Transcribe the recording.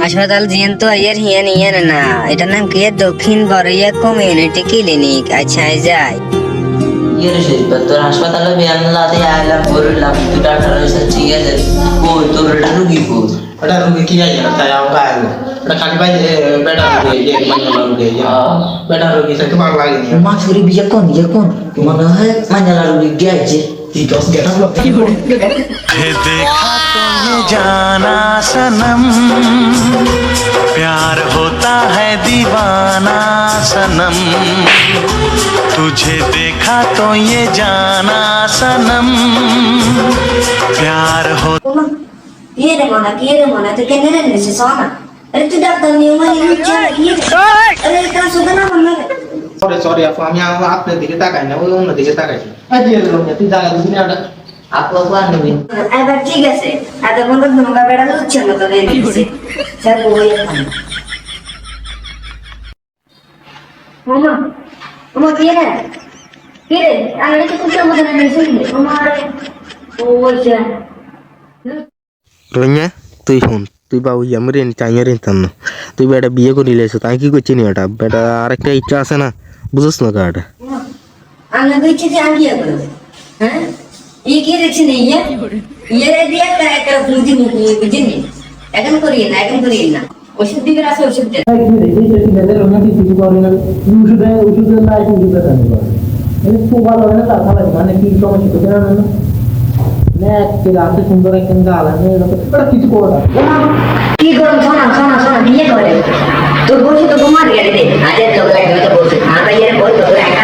হাসপাতাল জিয়ান তো আয়ার হিয়ান ইয়ান না, এটার নাম কি দক্ষিণ বড়ইয়া কমিউনিটি ক্লিনিক। আচ্ছা যাই ইয়ে রে তোর হাসপাতালে বিয়ান লাতে আইলাম বললাম তুই ডাক্তার হইছে ঠিক আছে কই তোর এটা রুগী কই এটা রুগী কি আইয়া তাই আমরা আইলো এটা খালি ভাই বেটা রুগী এক মানে রুগী বেটা রুগী সাথে ভালো লাগেনি মা ছুরি বিয়া কোন মনে হয় মাইনালা রুগী গিয়েছে ঠিক আছে গেটা হলো है देखा तो ये जाना सनम प्यार होता है दीवाना सनम तुझे देखा तो ये जाना सनम प्यार हो ये रे मोना तो कहने रहने से सोना। अरे तू डॉक्टर नहीं हुआ ये अरे इतना सुधा ना मन में সরি আপু আমি আপনার দিকে তাকাই না ওই অন্য দিকে তাকাইছি আজকে তুই জায়গা দিবি না আপু আপু আনবি এবার ঠিক আছে এত বন্ধু তোমরা বেড়া হচ্ছে না তো দেখছি স্যার বই মামা কি রে আমি তো কুকুর মতো না শুনলে তোমার ও বলছে রোনিয়া তুই শুন তুই বাবু আমি রেন চাই রেন না তুই বেটা বিয়ে করে নিলেছো তাই কি করছিস এটা বেটা আরেকটা ইচ্ছা আছে না বুঝছ না কাটা আমি কইছি যে আমি করব হ্যাঁ এই কি রেছি নেই ইয়ে দিয়ে একটা বুঝি বুঝিনি এখন করি না ওষুধ দিবে আছে ওষুধ দে কি করুন শোনা বিয়ে করে তোর বলছি তো তোমার গেলে আজ লোক বলছে আমরা ইয়ে বলতো একা